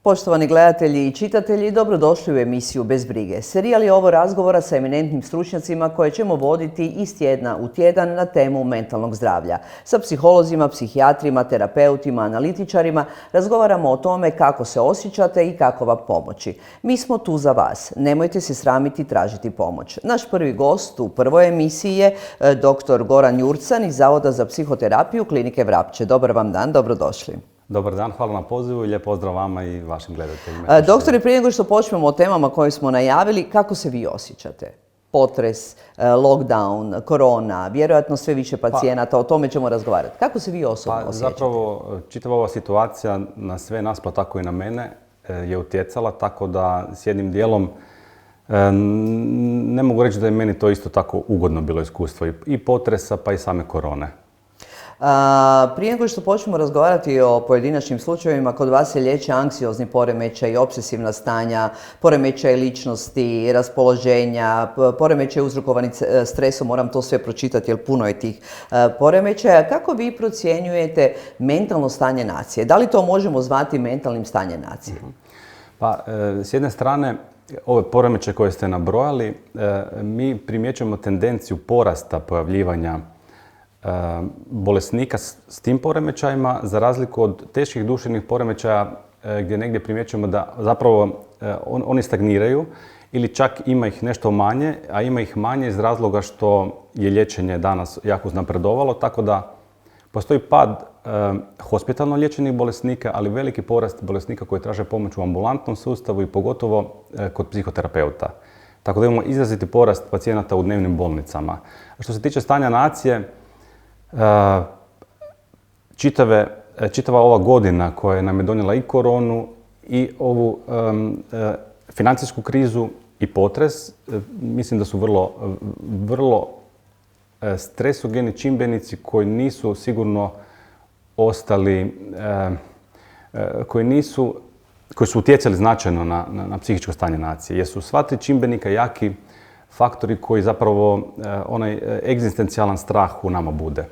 Poštovani gledatelji i čitatelji, dobrodošli u emisiju Bez brige. Serijal je ovo razgovora sa eminentnim stručnjacima koje ćemo voditi iz tjedna u tjedan na temu mentalnog zdravlja. Sa psiholozima, psihijatrima, terapeutima, analitičarima razgovaramo o tome kako se osjećate i kako vam pomoći. Mi smo tu za vas. Nemojte se sramiti tražiti pomoć. Naš prvi gost u prvoj emisiji je dr. Goran Jurcan iz Zavoda za psihoterapiju Klinike Vrapče. Dobar vam dan, dobrodošli. Dobar dan, hvala na pozivu i lijep pozdrav vama i vašim gledateljima. Doktore, prije nego što počnemo o temama koje smo najavili, kako se vi osjećate? Potres, lockdown, korona, vjerojatno sve više pacijenata, o tome ćemo razgovarati. Kako se vi osobno osjećate? Zapravo, čitava ova situacija na sve nas, pa tako i na mene, je utjecala, tako da s jednim dijelom ne mogu reći da je meni to isto tako ugodno bilo iskustvo i potresa, pa i same korone. Prije nego što počnemo razgovarati o pojedinačnim slučajevima, kod vas se liječe anksiozni poremećaj, obsesivna stanja, poremećaj ličnosti, raspoloženja, poremećaj uzrokovani stresom, moram to sve pročitati jer puno je tih poremećaja. Kako vi procjenjujete mentalno stanje nacije? Da li to možemo zvati mentalnim stanjem nacije? Pa, s jedne strane, ove poremećaje koje ste nabrojali, mi primjećujemo tendenciju porasta pojavljivanja bolesnika s tim poremećajima, za razliku od teških duševnih poremećaja gdje negdje primjećujemo da zapravo oni stagniraju ili čak ima ih nešto manje, a ima ih manje iz razloga što je liječenje danas jako uznapredovalo, tako da postoji pad hospitalno liječenih bolesnika, ali veliki porast bolesnika koji traže pomoć u ambulantnom sustavu i pogotovo kod psihoterapeuta. Tako da imamo izraziti porast pacijenata u dnevnim bolnicama. A što se tiče stanja nacije, čitava ova godina koja nam je donijela i koronu i ovu financijsku krizu i potres, mislim da su vrlo stresogeni čimbenici koji nisu sigurno ostali, koji su utjecali značajno na psihičko stanje nacije. Jer su sva tri čimbenika jaki faktori koji zapravo onaj egzistencijalan strah u nama bude.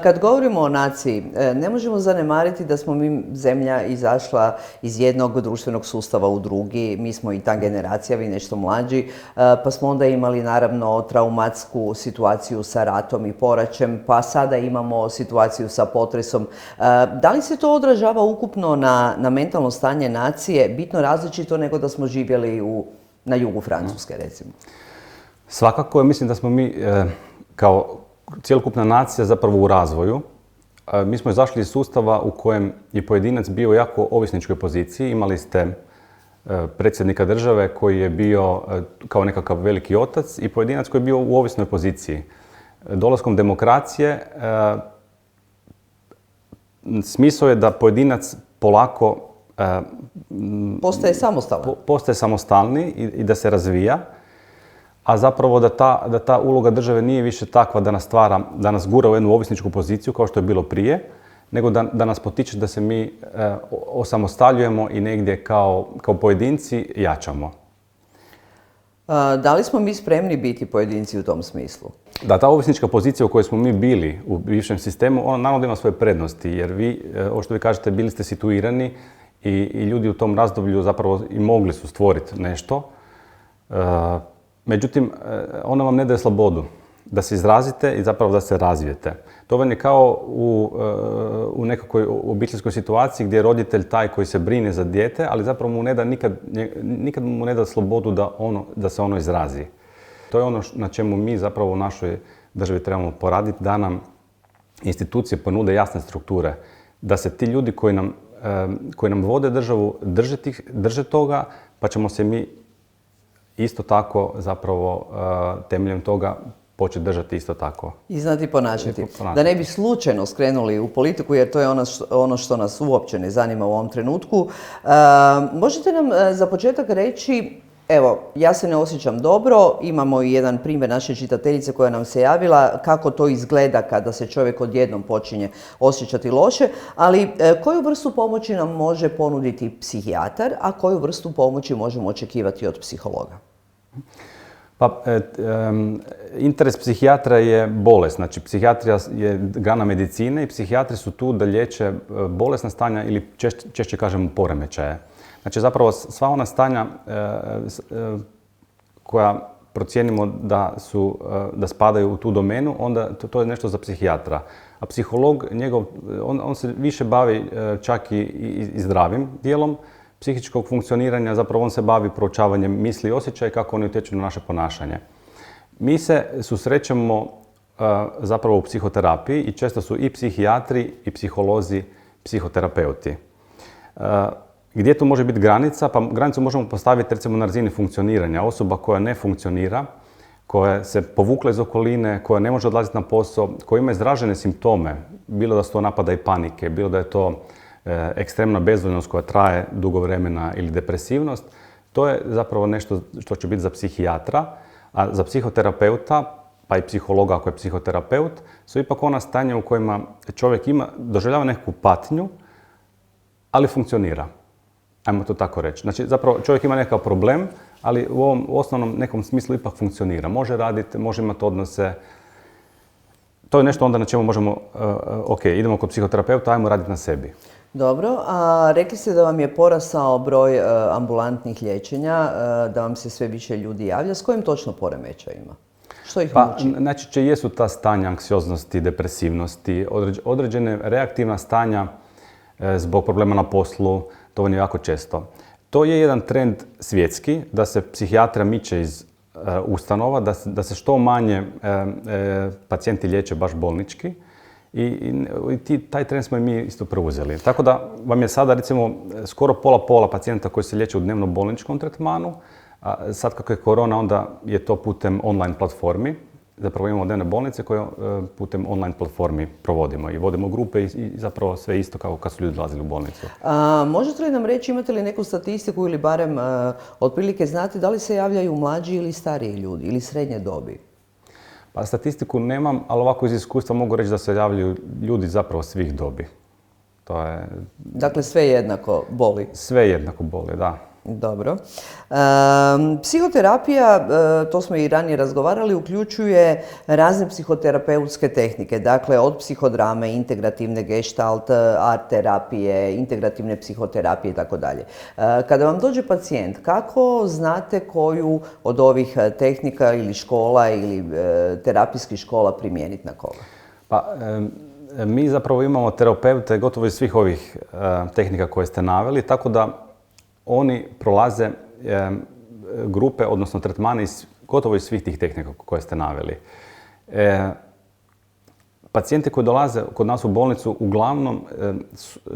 Kad govorimo o naciji, ne možemo zanemariti da smo mi zemlja izašla iz jednog društvenog sustava u drugi. Mi smo i ta generacija, vi nešto mlađi, pa smo onda imali naravno traumatsku situaciju sa ratom i poraćem, pa sada imamo situaciju sa potresom. Da li se to odražava ukupno na mentalno stanje nacije bitno različito nego da smo živjeli na jugu Francuske, recimo? Svakako, mislim da smo mi kao cjelokupna nacija zapravo u razvoju. Mi smo izašli iz sustava u kojem je pojedinac bio u jako ovisničkoj poziciji. Imali ste predsjednika države koji je bio kao nekakav veliki otac i pojedinac koji je bio u ovisnoj poziciji. Dolaskom demokracije smisao je da pojedinac polako postaje samostalni i da se razvija, a zapravo da ta uloga države nije više takva da nas gura u jednu ovisničku poziciju kao što je bilo prije, nego da nas potiče da se mi osamostaljujemo i negdje kao pojedinci jačamo. Da li smo mi spremni biti pojedinci u tom smislu? Da, ta ovisnička pozicija u kojoj smo mi bili u bivšem sistemu, ona naravno ima svoje prednosti, jer vi, ovo što vi kažete, bili ste situirani i ljudi u tom razdoblju zapravo i mogli su stvoriti nešto. Međutim, ona vam ne daje slobodu da se izrazite i zapravo da se razvijete. To vam je kao u nekakvoj obiteljskoj situaciji gdje je roditelj taj koji se brine za dijete, ali zapravo mu ne da nikad mu ne da slobodu da se ono izrazi. To je ono na čemu mi zapravo u našoj državi trebamo poraditi, da nam institucije ponude jasne strukture, da se ti ljudi koji nam vode državu drže toga, pa ćemo se mi isto tako zapravo temeljem toga početi držati isto tako. I znati ponašati. Da ne bi slučajno skrenuli u politiku, jer to je ono što nas uopće ne zanima u ovom trenutku. Možete nam za početak reći, evo, ja se ne osjećam dobro, imamo i jedan primjer naše čitateljice koja nam se javila, kako to izgleda kada se čovjek odjednom počinje osjećati loše, ali koju vrstu pomoći nam može ponuditi psihijatar, a koju vrstu pomoći možemo očekivati od psihologa? Pa, interes psihijatra je bolest. Znači, psihijatrija je grana medicine i psihijatri su tu da liječe bolesna stanja ili češće kažemo poremećaje. Znači zapravo sva ona stanja koja procijenimo da spadaju u tu domenu, onda to je nešto za psihijatra. A psiholog, on se više bavi čak i zdravim dijelom psihičkog funkcioniranja, zapravo on se bavi proučavanjem misli i osjećaja i kako oni utječu na naše ponašanje. Mi se susrećemo zapravo u psihoterapiji i često su i psihijatri i psiholozi psihoterapeuti. Gdje tu može biti granica? Pa granicu možemo postaviti recimo na razini funkcioniranja. Osoba koja ne funkcionira, koja se povukla iz okoline, koja ne može odlaziti na posao, koja ima izražene simptome, bilo da su to napada i panike, bilo da je to ekstremna bezvoljnost koja traje dugo vremena ili depresivnost, to je zapravo nešto što će biti za psihijatra, a za psihoterapeuta, pa i psihologa ako je psihoterapeut, su ipak ona stanja u kojima čovjek doživljava neku patnju, ali funkcionira. Ajmo to tako reći. Znači, zapravo čovjek ima nekakav problem, ali u ovom osnovnom nekom smislu ipak funkcionira. Može raditi, može imati odnose. To je nešto onda na čemu možemo, idemo kod psihoterapeuta, ajmo raditi na sebi. Dobro, a rekli ste da vam je porastao broj ambulantnih liječenja, da vam se sve više ljudi javlja. S kojim točno poremećajima? Što ih muči? Najčešće jesu ta stanja anksioznosti, depresivnosti, određene reaktivna stanja zbog problema na poslu, to vam je jako često. To je jedan trend svjetski, da se psihijatra miče iz ustanova, da se što manje pacijenti liječe baš bolnički i taj trend smo i mi isto preuzeli. Tako da vam je sada recimo skoro pola pacijenta koji se liječe u dnevno bolničkom tretmanu, a sad kako je korona onda je to putem online platformi. Zapravo imamo dnevne bolnice koje putem online platformi provodimo i vodimo grupe i zapravo sve isto kao kad su ljudi dolazili u bolnicu. Možete li nam reći, imate li neku statistiku ili barem otprilike znate da li se javljaju mlađi ili stariji ljudi ili srednje dobi? Pa statistiku nemam, ali ovako iz iskustva mogu reći da se javljaju ljudi zapravo svih dobi. Dakle, sve jednako boli? Sve jednako boli, da. Dobro. Psihoterapija, to smo i ranije razgovarali, uključuje razne psihoterapeutske tehnike, dakle od psihodrame, integrativne gestalt, art terapije, integrativne psihoterapije itd. Kada vam dođe pacijent, kako znate koju od ovih tehnika ili škola ili terapijskih škola primijeniti na koga? Pa, mi zapravo imamo terapeute gotovo iz svih ovih tehnika koje ste naveli, tako da oni prolaze grupe, odnosno tretmane gotovo iz svih tih tehnika koje ste naveli. Pacijenti koji dolaze kod nas u bolnicu uglavnom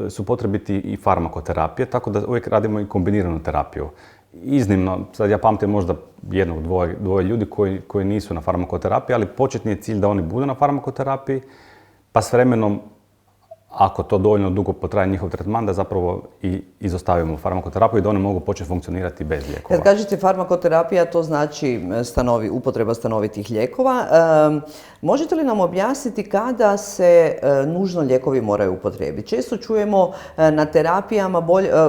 su potrebiti i farmakoterapije, tako da uvijek radimo i kombiniranu terapiju. Iznimno, sad ja pamtim možda jednog, dvoje ljudi koji nisu na farmakoterapiji, ali početni je cilj da oni budu na farmakoterapiji, pa s vremenom, ako to dovoljno dugo potraje njihov tretman, da zapravo i izostavimo farmakoterapiju i da one mogu početi funkcionirati bez lijekova. Kad kažete farmakoterapija, to znači upotreba stanovitih lijekova. Možete li nam objasniti kada se nužno lijekovi moraju upotrijebiti? Često čujemo na terapijama,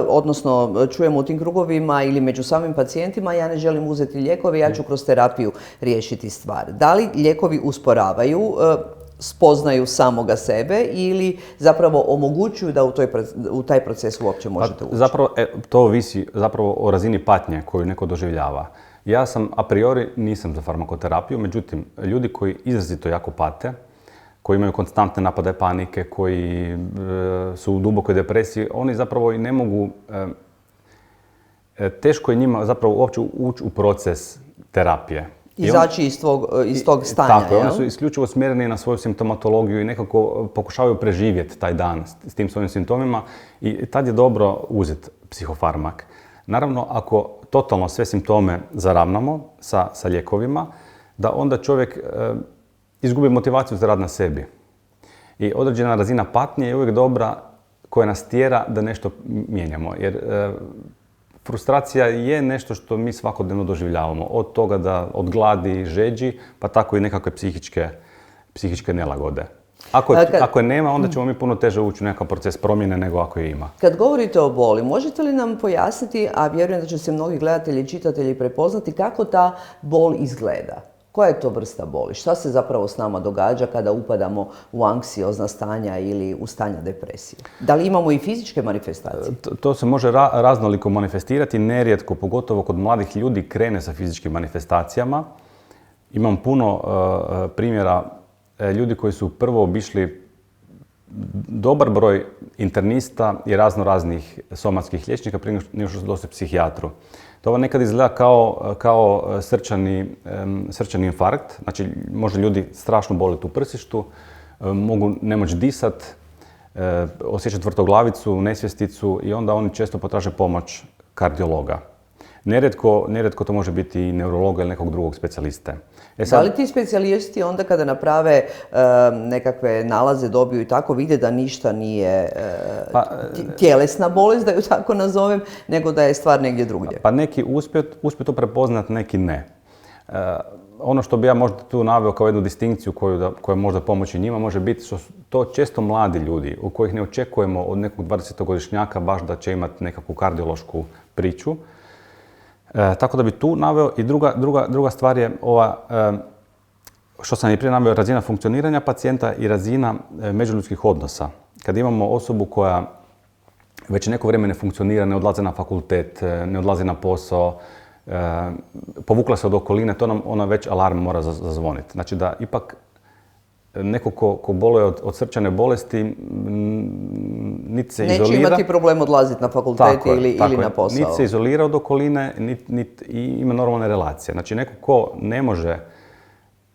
odnosno čujemo u tim krugovima ili među samim pacijentima, ja ne želim uzeti lijekove, ja ću kroz terapiju riješiti stvar. Da li lijekovi usporavaju spoznaju samoga sebe ili zapravo omogućuju da u taj proces uopće možete ući? Zapravo, to ovisi zapravo o razini patnje koju neko doživljava. Ja sam a priori nisam za farmakoterapiju, međutim, ljudi koji izrazito jako pate, koji imaju konstantne napade panike, koji su u dubokoj depresiji, oni zapravo i ne mogu, teško je njima zapravo uopće ući u proces terapije. Izaći iz tog stanja, tako, oni su isključivo smjereni na svoju simptomatologiju i nekako pokušavaju preživjeti taj dan s tim svojim simptomima i tad je dobro uzeti psihofarmak. Naravno, ako totalno sve simptome zaravnamo sa lijekovima, da onda čovjek izgubi motivaciju za rad na sebi. I određena razina patnje je uvijek dobra koja nas tjera da nešto mijenjamo. Jer frustracija je nešto što mi svakodnevno doživljavamo. Od toga da od gladi, žeđi, pa tako i nekakve psihičke nelagode. Ako je nema, onda ćemo mi puno teže ući u nekakav proces promjene nego ako je ima. Kad govorite o boli, možete li nam pojasniti, a vjerujem da će se mnogi gledatelji i čitatelji prepoznati, kako ta bol izgleda? Koja je to vrsta boli? Šta se zapravo s nama događa kada upadamo u anksiozna stanja ili u stanja depresije? Da li imamo i fizičke manifestacije? To se može raznoliko manifestirati, nerijetko, pogotovo kod mladih ljudi, krene sa fizičkim manifestacijama. Imam puno primjera ljudi koji su prvo obišli dobar broj internista i raznih somatskih liječnika prije nego što su došli psihijatru. To nekad izgleda kao srčani infarkt. Znači, može ljudi strašno boliti u prsištu, mogu ne moći disat, osjećati vrtoglavicu, nesvjesticu i onda oni često potraže pomoć kardiologa. Nerijetko to može biti i neurologa ili nekog drugog specijaliste. Da li ti specijalisti onda kada naprave nekakve nalaze, dobiju i tako, vide da ništa nije tjelesna bolest, da ju tako nazovem, nego da je stvar negdje drugdje? Pa neki uspiju to prepoznat, neki ne. Ono što bi ja možda tu naveo kao jednu distinkciju koja možda pomoći njima može biti što su to često mladi ljudi u kojih ne očekujemo od nekog 20-godišnjaka baš da će imati nekakvu kardiološku priču. Tako da bi tu naveo i druga stvar je ova, što sam i prije naveo, razina funkcioniranja pacijenta i razina međuljudskih odnosa. Kad imamo osobu koja već neko vrijeme ne funkcionira, ne odlazi na fakultet, ne odlazi na posao, povukla se od okoline, to nam ona već alarm mora zazvoniti. Znači da ipak neko ko boluje od srčane bolesti niti se izolira. Neće imati problem odlaziti na fakultet ili na posao. Niti se izolira od okoline, i ima normalne relacije. Znači neko ko ne može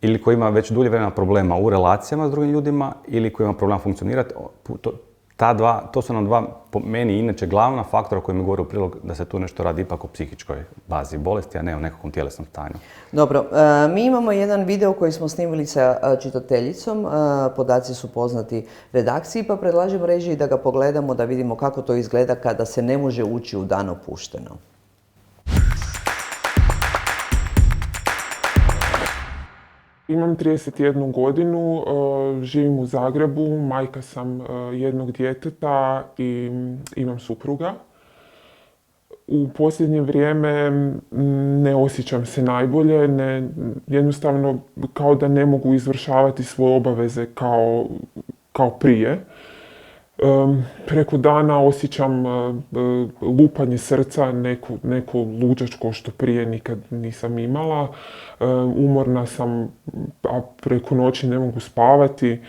ili ko ima već dulje vremena problema u relacijama s drugim ljudima ili ko ima problema funkcionirati, to su nam dva, po meni inače, glavna faktora koji mi govore u prilog da se tu nešto radi ipak o psihičkoj bazi bolesti, a ne o nekakvom tjelesnom stanju. Dobro, mi imamo jedan video koji smo snimili sa čitateljicom, podaci su poznati redakciji, pa predlažem režiji da ga pogledamo, da vidimo kako to izgleda kada se ne može ući u dan opušteno. Imam 31 godinu, živim u Zagrebu, majka sam jednog djeteta i imam supruga. U posljednje vrijeme ne osjećam se najbolje, jednostavno kao da ne mogu izvršavati svoje obaveze kao prije. Preko dana osjećam lupanje srca, neko luđačko što prije nikad nisam imala. Umorna sam, a preko noći ne mogu spavati.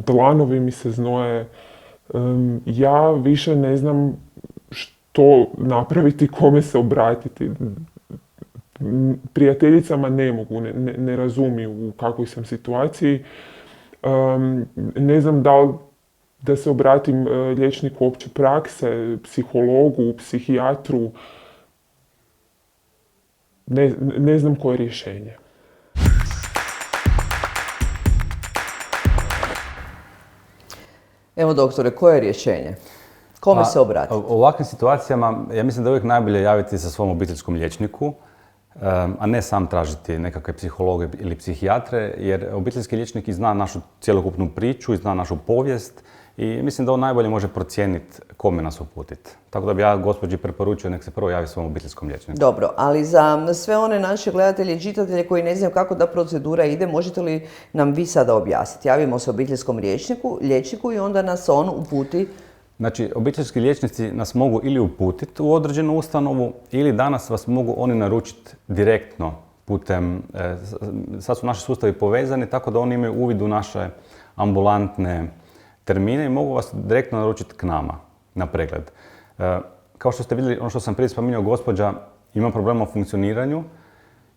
Dlanovi mi se znoje. Ja više ne znam što napraviti, kome se obratiti. Prijateljicama ne mogu, ne razumiju u kakvoj sam situaciji. Ne znam da se obratim liječniku opće prakse, psihologu, psihijatru. Ne znam koje je rješenje. Evo doktore, koje je rješenje? Kome se obratiti? U ovakvim situacijama ja mislim da je uvijek najbolje javiti se svom obiteljskom liječniku, a ne sam tražiti nekakve psihologe ili psihijatre, jer obiteljski liječnik i zna našu cjelokupnu priču i zna našu povijest i mislim da on najbolje može procijeniti kome nas uputiti. Tako da bi ja gospođi preporučio nek se prvo javi svom obiteljskom liječniku. Dobro, ali za sve one naše gledatelje i čitatelje koji ne znaju kako da procedura ide, možete li nam vi sada objasniti? Javimo se obiteljskom liječniku i onda nas on uputi. Znači, obiteljski liječnici nas mogu ili uputiti u određenu ustanovu ili danas vas mogu oni naručiti direktno putem, sad su naši sustavi povezani tako da oni imaju uvid u naše ambulantne termine i mogu vas direktno naručiti k nama na pregled. Kao što ste vidjeli, ono što sam prije spominjao, gospođa ima problema u funkcioniranju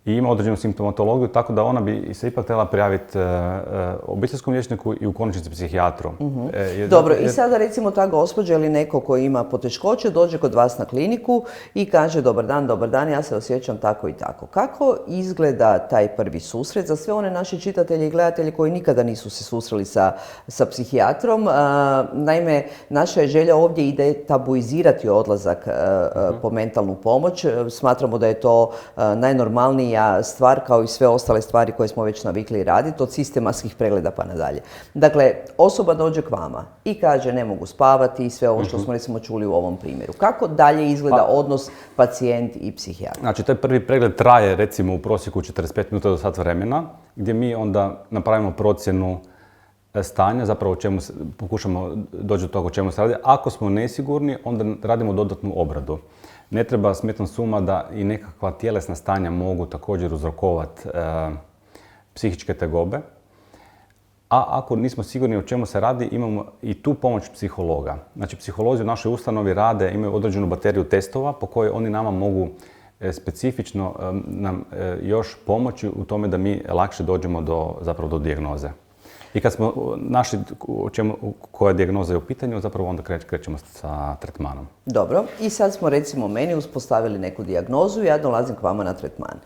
i ima određenu simptomatologiju, tako da ona bi se ipak trebala prijaviti obiteljskom liječniku i u konačnici psihijatru. Dobro, i sada recimo ta gospođa ili neko koji ima poteškoće dođe kod vas na kliniku i kaže dobar dan, ja se osjećam tako i tako. Kako izgleda taj prvi susret za sve one naše čitatelje i gledatelje koji nikada nisu se susreli sa psihijatrom? Naime, naša je želja ovdje i tabuizirati odlazak po mentalnu pomoć. Smatramo da je to najnormalnija najvažnija stvar, kao i sve ostale stvari koje smo već navikli raditi, od sistematskih pregleda pa nadalje. Dakle, osoba dođe k vama i kaže ne mogu spavati i sve ovo što smo recimo čuli u ovom primjeru. Kako dalje izgleda odnos pacijent i psihijatar? Znači, taj prvi pregled traje recimo u prosjeku 45 minuta do sat vremena, gdje mi onda napravimo procjenu stanja, zapravo pokušamo doći do toga o čemu se radi. Ako smo nesigurni, onda radimo dodatnu obradu. Ne treba smetnuti s uma da i nekakva tjelesna stanja mogu također uzrokovati psihičke tegobe. A ako nismo sigurni o čemu se radi, imamo i tu pomoć psihologa. Znači, psiholozi u našoj ustanovi imaju određenu bateriju testova po kojoj oni nama mogu specifično nam još pomoći u tome da mi lakše dođemo do dijagnoze. I kad smo našli koja dijagnoza je u pitanju, zapravo onda krećemo sa tretmanom. Dobro, i sad smo recimo meni uspostavili neku dijagnozu i ja dolazim k vama na tretman.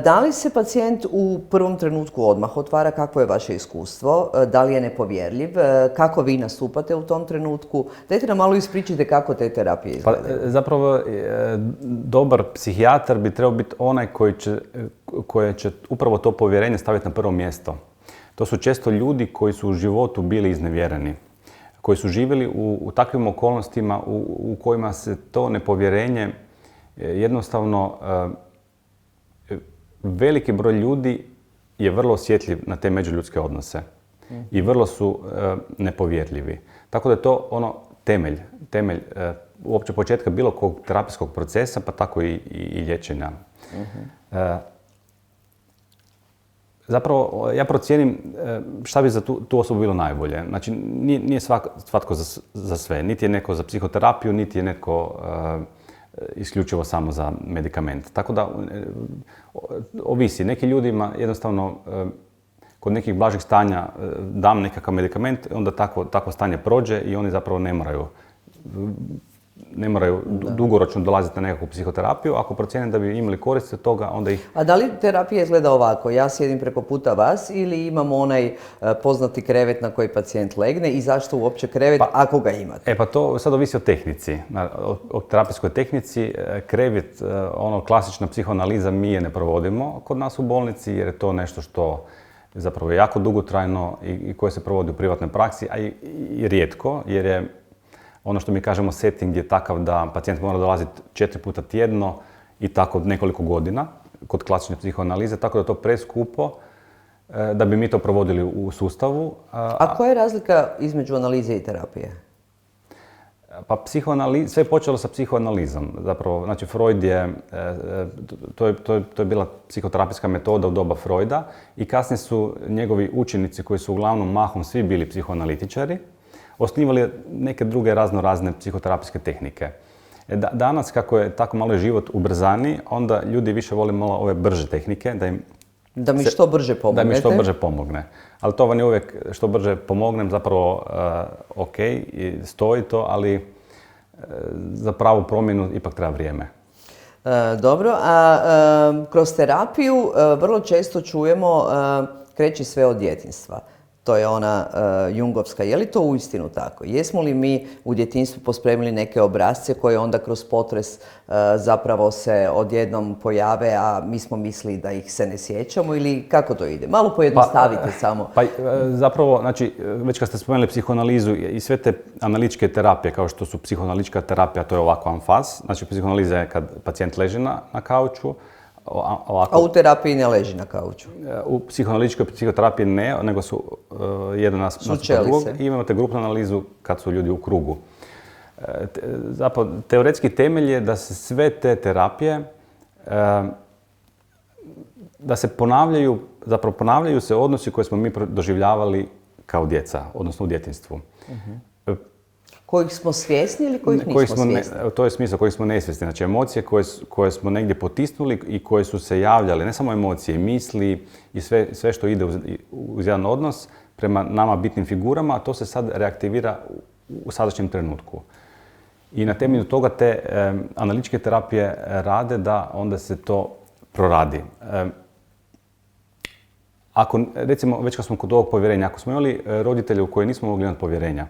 Da li se pacijent u prvom trenutku odmah otvara, kakvo je vaše iskustvo, da li je nepovjerljiv, kako vi nastupate u tom trenutku? Dajte nam malo ispričajte kako te terapije izgledaju. Pa, zapravo, dobar psihijatar bi trebao biti onaj koji će upravo to povjerenje staviti na prvo mjesto. To su često ljudi koji su u životu bili iznevjereni, koji su živjeli u takvim okolnostima u kojima se to nepovjerenje jednostavno veliki broj ljudi je vrlo osjetljiv na te međuljudske odnose i vrlo su nepovjerljivi. Tako da je to temelj uopće početka bilo kog terapijskog procesa, pa tako i liječenja. Zapravo, ja procijenim šta bi za tu osobu bilo najbolje. Znači, nije svatko za sve. Niti je neko za psihoterapiju, niti je netko isključivo samo za medikament. Tako da, ovisi. Neki ljudima jednostavno kod nekih blažih stanja dam nekakav medikament, onda takvo stanje prođe i oni zapravo ne moraju dugoročno dolaziti na nekakvu psihoterapiju. Ako procjenim da bi imali korist od toga, onda ih... A da li terapija izgleda ovako? Ja sjedim preko puta vas ili imamo onaj poznati krevet na koji pacijent legne i zašto uopće krevet ako ga imate? Pa to sad ovisi o tehnici, o terapijskoj tehnici. Krevet, klasična psihoanaliza mi je ne provodimo kod nas u bolnici jer je to nešto što zapravo je jako dugotrajno i koje se provodi u privatnoj praksi, a i rijetko jer je ono što mi kažemo setting je takav da pacijent mora dolaziti 4 puta tjedno i tako nekoliko godina kod klasične psihoanalize, tako da je to preskupo da bi mi to provodili u sustavu. A koja je razlika između analize i terapije? Pa sve je počelo sa psihoanalizom. Zapravo, znači Freud to je bila psihoterapijska metoda u doba Freuda i kasnije su njegovi učenici koji su uglavnom mahom svi bili psihoanalitičari, osnivali neke druge razne psihoterapijske tehnike. Danas, kako je tako malo život ubrzani, onda ljudi više vole malo ove brže tehnike, da mi što brže pomognete. Da mi što brže pomogne. Ali to vam je uvijek što brže pomognem, zapravo ok, stoji to, ali za pravu promjenu ipak treba vrijeme. Dobro, a kroz terapiju vrlo često čujemo kreće sve od djetinjstva. To je ona jungovska. Je li to uistinu tako? Jesmo li mi u djetinjstvu pospremili neke obrasce koje onda kroz potres zapravo se odjednom pojave, a mi smo mislili da ih se ne sjećamo ili kako to ide? Malo pojednostavite samo. Zapravo, znači, već kad ste spomenuli psihoanalizu i sve te analitičke terapije, kao što su psihoanalitička terapija, to je ovako amfas. Znači, psihoanaliza je kad pacijent leži na kauču. A u terapiji ne leži na kauču? U psihoanalitičkoj psihoterapiji ne, nego su jedan nasuprot drugog i imate grupnu analizu kad su ljudi u krugu. Zapravo, teoretski temelj je da se sve te terapije da se ponavljaju se odnosi koje smo mi doživljavali kao djeca, odnosno u djetinjstvu. Kojih smo svjesni ili kojih nismo svjesni? To je smisao kojih smo nesvjesni. Znači emocije koje smo negdje potisnuli i koje su se javljale, ne samo emocije, i misli i sve što ide uz jedan odnos prema nama bitnim figurama, a to se sad reaktivira u sadašnjem trenutku. I na temelju toga te analitičke terapije rade da onda se to proradi. Ako, recimo, već kad smo kod ovog povjerenja, ako smo imali roditelje u koje nismo mogli imati povjerenja,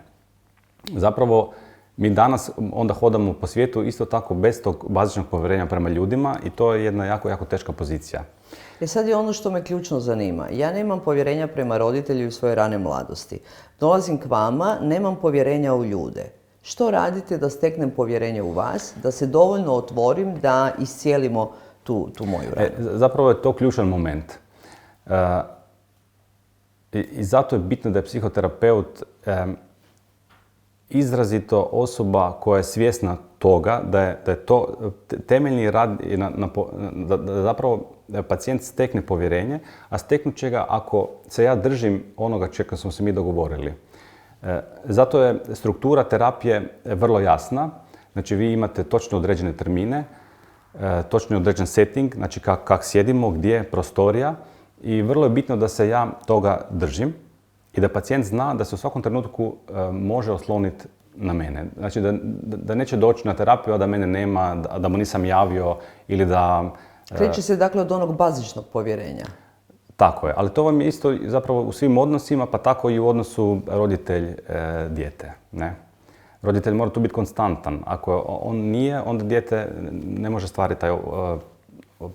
zapravo Mi danas onda hodamo po svijetu isto tako bez tog bazičnog povjerenja prema ljudima i to je jedna jako, jako teška pozicija. Sad je ono što me ključno zanima. Ja nemam povjerenja prema roditelju u svojoj rane mladosti. Dolazim k vama, nemam povjerenja u ljude. Što radite da steknem povjerenje u vas, da se dovoljno otvorim, da iscijelimo tu moju ranu? Zapravo je to ključan moment. I zato je bitno da je psihoterapeut izrazito osoba koja je svjesna toga da je to temeljni rad, da zapravo pacijent stekne povjerenje, a steknut će ga ako se ja držim onoga čega smo se mi dogovorili. Zato je struktura terapije vrlo jasna. Znači vi imate točno određene termine, točno određen setting, znači kak sjedimo, gdje, prostorija i vrlo je bitno da se ja toga držim i da pacijent zna da se u svakom trenutku može osloniti na mene. Znači da neće doći na terapiju, a da mene nema, da mu nisam javio ili da... Kreće se dakle od onog bazičnog povjerenja. Tako je, ali to vam je isto zapravo u svim odnosima, pa tako i u odnosu roditelj-dijete. Roditelj mora tu biti konstantan. Ako on nije, onda dijete ne može stvariti taj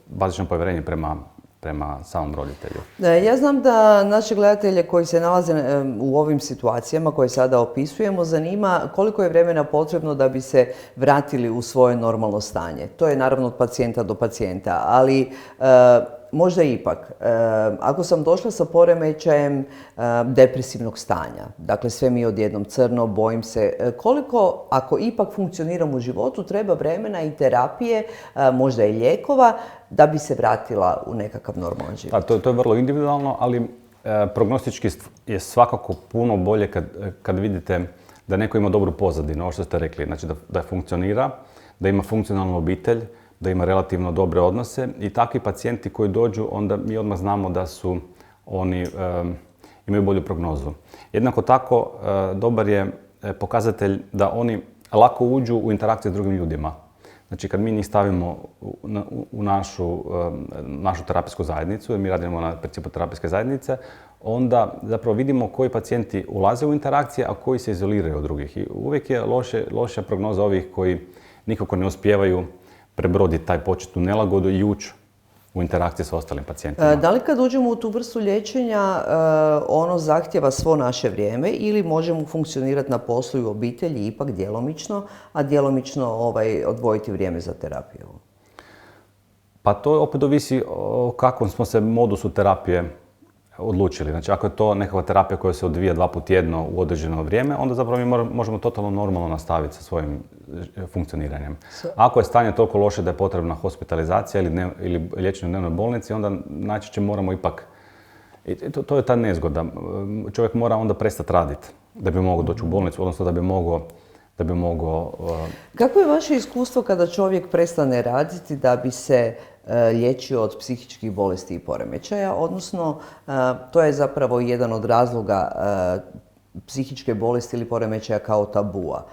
bazično povjerenje prema samom roditelju. Ja znam da naše gledatelje koji se nalaze u ovim situacijama koje sada opisujemo zanima koliko je vremena potrebno da bi se vratili u svoje normalno stanje. To je naravno od pacijenta do pacijenta, ali možda ipak, ako sam došla sa poremećajem depresivnog stanja, dakle sve mi je odjednom crno, bojim se, koliko, ako ipak funkcioniram u životu, treba vremena i terapije, možda i lijekova, da bi se vratila u nekakav normalan život? To je vrlo individualno, ali prognostički je svakako puno bolje kad vidite da neko ima dobru pozadinu, ovo što ste rekli, znači da funkcionira, da ima funkcionalnu obitelj, da ima relativno dobre odnose i takvi pacijenti koji dođu, onda mi odmah znamo da su oni imaju bolju prognozu. Jednako tako, dobar je pokazatelj da oni lako uđu u interakcije s drugim ljudima. Znači, kad mi njih stavimo u našu terapijsku zajednicu, jer mi radimo na principu terapijske zajednice, onda zapravo vidimo koji pacijenti ulaze u interakcije, a koji se izoliraju od drugih. I uvijek je loša prognoza ovih koji nikako ne uspijevaju prebroditi taj početnu nelagodu i ući u interakcije s ostalim pacijentima. Da li kad uđemo u tu vrstu liječenja ono zahtjeva svo naše vrijeme ili možemo funkcionirati na poslu i u obitelji ipak djelomično, a djelomično odvojiti vrijeme za terapiju? Pa to opet ovisi o kakvom smo se modusu terapije odlučili. Znači, ako je to nekakva terapija koja se odvija 2 puta tjedno u određeno vrijeme, onda zapravo mi možemo totalno normalno nastaviti sa svojim funkcioniranjem. Ako je stanje toliko loše da je potrebna hospitalizacija ili liječenje u dnevnoj bolnici, onda najčešće moramo ipak... To je ta nezgoda. Čovjek mora onda prestati raditi da bi mogao doći u bolnicu, odnosno da bi mogao... Kako je vaše iskustvo kada čovjek prestane raditi da bi se liječio od psihičkih bolesti i poremećaja, odnosno to je zapravo jedan od razloga psihičke bolesti ili poremećaja kao tabua.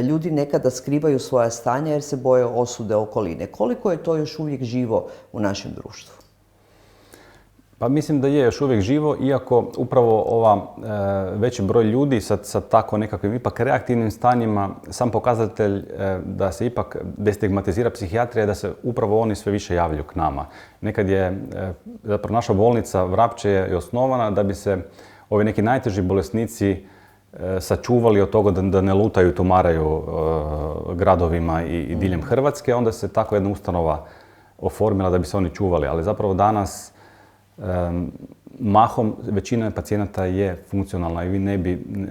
Ljudi nekada skrivaju svoja stanja jer se boje osude okoline. Koliko je to još uvijek živo u našem društvu? Pa mislim da je još uvijek živo, iako upravo veći broj ljudi sa tako nekakvim ipak reaktivnim stanjima, sam pokazatelj da se ipak destigmatizira psihijatrija, da se upravo oni sve više javljaju k nama. Nekad je zapravo naša bolnica Vrapče je osnovana da bi se ovi neki najteži bolesnici sačuvali od toga da ne lutaju i tumaraju gradovima i diljem Hrvatske, onda se tako jedna ustanova oformila da bi se oni čuvali, ali zapravo danas mahom većina pacijenata je funkcionalna i vi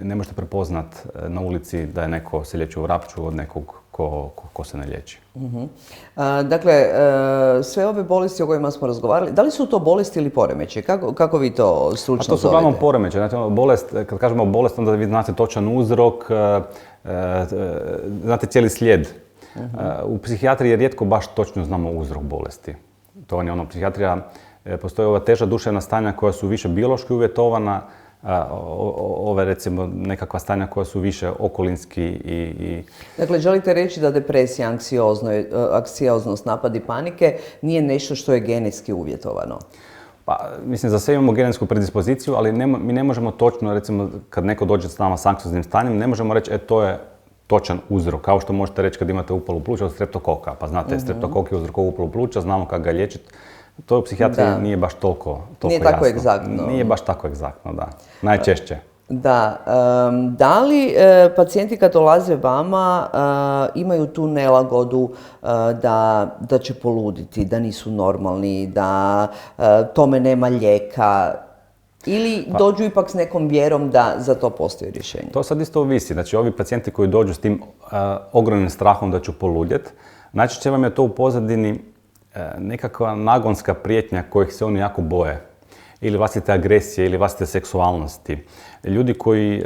ne možete prepoznat na ulici da je neko se liječi u Vrapču od nekog ko se ne liječi. Dakle, sve ove bolesti o kojima smo razgovarali, da li su to bolesti ili poremećaji? Kako vi to stručno zovete? To su uglavnom poremećaji. Znači, bolest, kad kažemo bolest, onda vi znate točan uzrok, znate cijeli slijed. U psihijatriji rijetko baš točno znamo uzrok bolesti. To je psihijatrija. Postoje ova teža duševna stanja koja su više biološki uvjetovana, ove recimo nekakva stanja koja su više okolinski i... Dakle, želite reći da depresija, anksioznost, napadi panike nije nešto što je genetski uvjetovano? Pa, mislim, za sve imamo genetsku predispoziciju, ali mi ne možemo točno, recimo, kad neko dođe s nama s anksioznim stanjem, ne možemo reći, točan uzrok. Kao što možete reći kad imate upalu pluća od streptokoka, pa znate, streptokok je uzrokovao upalu pluća, znamo kako ga liječiti. To u psihijatriji nije baš toliko nije jasno. Tako egzaktno. Nije baš tako egzaktno, da. Najčešće. Da. Da li pacijenti kad dolaze vama imaju tu nelagodu da će poluditi, da nisu normalni, da tome nema lijeka, ili dođu ipak s nekom vjerom da za to postoji rješenje? To sad isto ovisi. Znači, ovi pacijenti koji dođu s tim ogromnim strahom da ću poludjeti, najčešće vam je to u pozadini nekakva nagonska prijetnja kojih se oni jako boje. Ili vlastite agresije, ili vlastite seksualnosti. Ljudi koji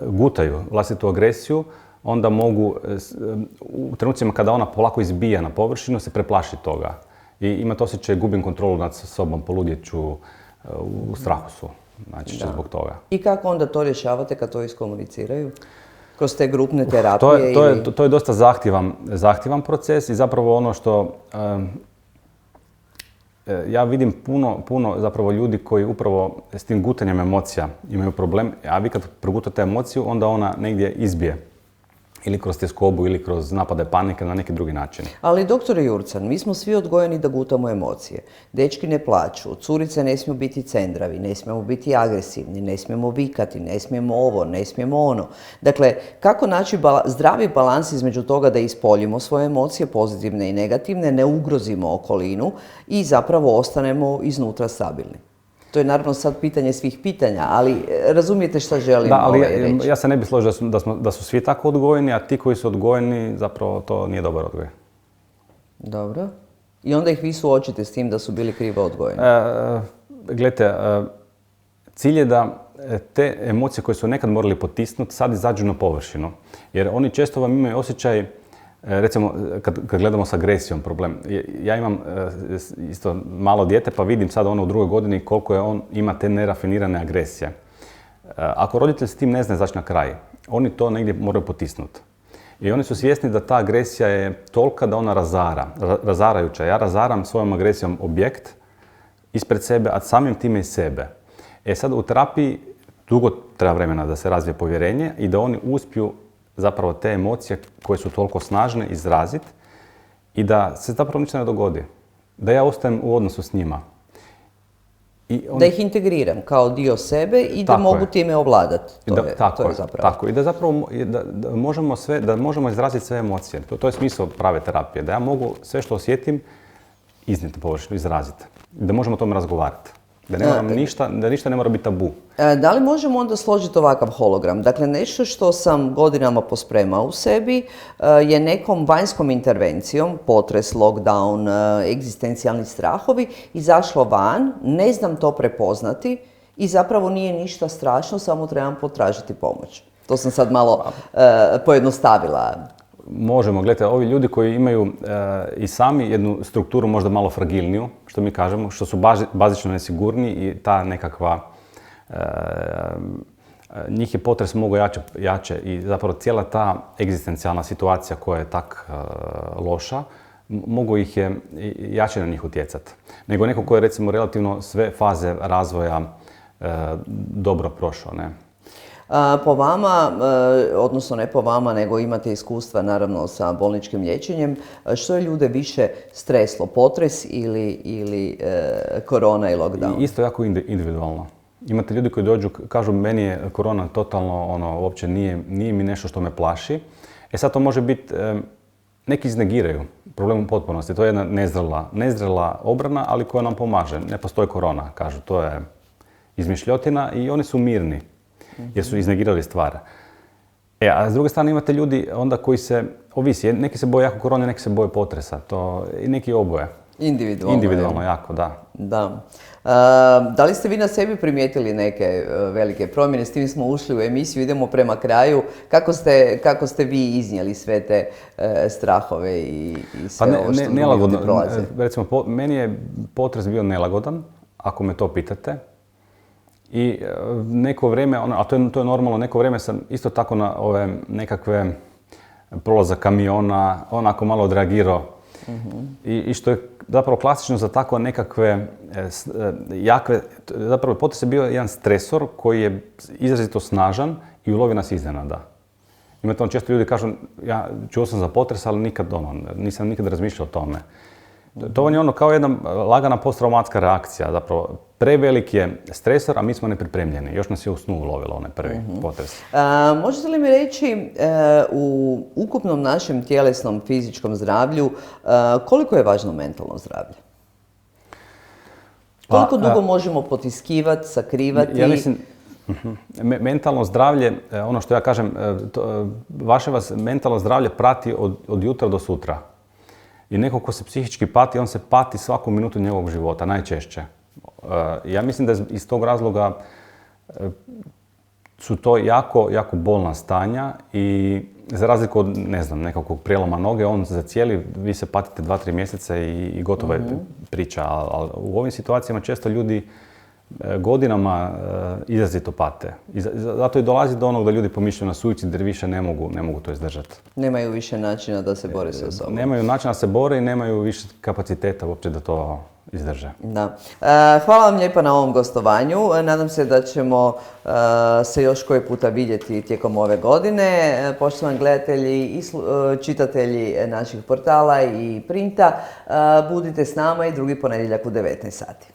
gutaju vlastitu agresiju, onda mogu, u trenucima kada ona polako izbija na površinu, se preplaši toga. I imate osjećaj gubim kontrolu nad sobom, poludjet ću, u strahu su, znači zbog toga. I kako onda to rješavate kad to iskomuniciraju? Kroz te grupne terapije? To je dosta zahtjevan proces i zapravo ono što ja vidim puno zapravo ljudi koji upravo s tim gutanjem emocija imaju problem, a vi kad progutate emociju, onda ona negdje izbije. Ili kroz tjeskobu, ili kroz napade panike na neki drugi način. Ali, doktore Jurcan, mi smo svi odgojeni da gutamo emocije. Dečki ne plaču, curice ne smiju biti cendravi, ne smijemo biti agresivni, ne smijemo vikati, ne smijemo ovo, ne smijemo ono. Dakle, kako naći zdravi balans između toga da ispoljimo svoje emocije, pozitivne i negativne, ne ugrozimo okolinu i zapravo ostanemo iznutra stabilni? To je naravno sad pitanje svih pitanja, ali razumijete šta želim reći? Ja se ne bih složio da su svi tako odgojeni, a ti koji su odgojeni, zapravo to nije dobar odgoj. Dobro. I onda ih vi suočite s tim da su bili krivo odgojeni? Gledajte, cilj je da te emocije koje su nekad morali potisnuti, sad izađu na površinu. Jer oni često vam imaju osjećaj, recimo, kad gledamo s agresijom problem, ja imam isto malo dijete pa vidim sad ono u 2. godini koliko je on ima te nerafinirane agresije. Ako roditelj s tim ne zna izaći na kraj, oni to negdje moraju potisnuti. I oni su svjesni da ta agresija je tolika da ona razarajuća. Ja razaram svojom agresijom objekt ispred sebe, a samim time i sebe. Sad u terapiji dugo treba vremena da se razvije povjerenje i da oni uspiju zapravo te emocije koje su toliko snažne izraziti i da se zapravo ništa ne dogodi. Da ja ostajem u odnosu s njima. Da ih integriram kao dio sebe i da mogu time ovladati. To je zapravo. Tako. I da zapravo da možemo izraziti sve emocije. To je smisao prave terapije. Da ja mogu sve što osjetim iznijeti na površinu, izraziti. Da možemo o tome razgovarati. Da ništa ne mora biti tabu. Da li možemo onda složiti ovakav hologram? Dakle, nešto što sam godinama pospremao u sebi je nekom vanjskom intervencijom, potres, lockdown, egzistencijalni strahovi, izašlo van, ne znam to prepoznati i zapravo nije ništa strašno, samo trebam potražiti pomoć. To sam sad malo pojednostavila. Možemo, gledajte, ovi ljudi koji imaju i sami jednu strukturu možda malo fragilniju, što mi kažemo, što su bazično nesigurni i ta nekakva, njih je potres mnogo jače i zapravo cijela ta egzistencijalna situacija koja je tak loša, mogu ih je jače na njih utjecati. Nego neko ko je recimo relativno sve faze razvoja dobro prošao, ne? Po vama, odnosno ne po vama, nego imate iskustva naravno sa bolničkim liječenjem, što je ljude više streslo, potres ili korona i lockdown? Isto jako individualno. Imate ljudi koji dođu, kažu meni je korona totalno, uopće nije mi nešto što me plaši. Sad to može biti, neki iznegiraju problem u potpunosti. To je jedna nezrela obrana, ali koja nam pomaže. Ne postoji korona, kažu, to je izmišljotina i oni su mirni. Jer su iznegirali stvar. A s druge strane imate ljudi onda koji se, ovisi, neki se boje jako korone, neki se boje potresa, i neki oboje. Individualno jako, da. Da li ste vi na sebi primijetili neke velike promjene? S tim smo ušli u emisiju, idemo prema kraju. Kako ste vi iznijeli sve te strahove i sve ovo što ljudi prolaze? Recimo, meni je potres bio nelagodan, ako me to pitate. I neko vrijeme, a to je normalno, neko vrijeme sam isto tako na ove nekakve prolazak kamiona, onako malo odreagirao. I što je zapravo klasično za tako nekakve jakve, zapravo potres je bio jedan stresor koji je izrazito snažan i ulovi nas iznenada. Imate često ljudi kažu, ja čuo sam za potres, ali nisam nikad razmišljao o tome. To vam je ono kao jedna lagana posttraumatska reakcija, zapravo prevelik je stresor, a mi smo nepripremljeni. Još nas je u snu ulovilo onaj prvi potres. Možete li mi reći u ukupnom našem tjelesnom, fizičkom zdravlju koliko je važno mentalno zdravlje? Koliko dugo možemo potiskivati, sakrivati? Ja mislim, mentalno zdravlje, ono što ja kažem, vaše vas mentalno zdravlje prati od jutra do sutra. I neko ko se psihički pati, on se pati svaku minutu njegovog života, najčešće. Ja mislim da iz tog razloga su to jako, jako bolna stanja i za razliku od, ne znam, nekakvog prijeloma noge, on za vi se patite 2-3 mjeseca i gotova je priča. Ali u ovim situacijama često ljudi godinama izrazito pate. I zato i dolazi do onog da ljudi pomišljaju na suicid jer više ne mogu to izdržati. Nemaju više načina da se bore sa sobom. Nemaju načina da se bore i nemaju više kapaciteta uopće da to izdrže. Da. Hvala vam lijepa na ovom gostovanju. Nadam se da ćemo se još koji puta vidjeti tijekom ove godine. Poštovani gledatelji i čitatelji naših portala i printa, budite s nama i drugi ponedjeljak u 19 sati.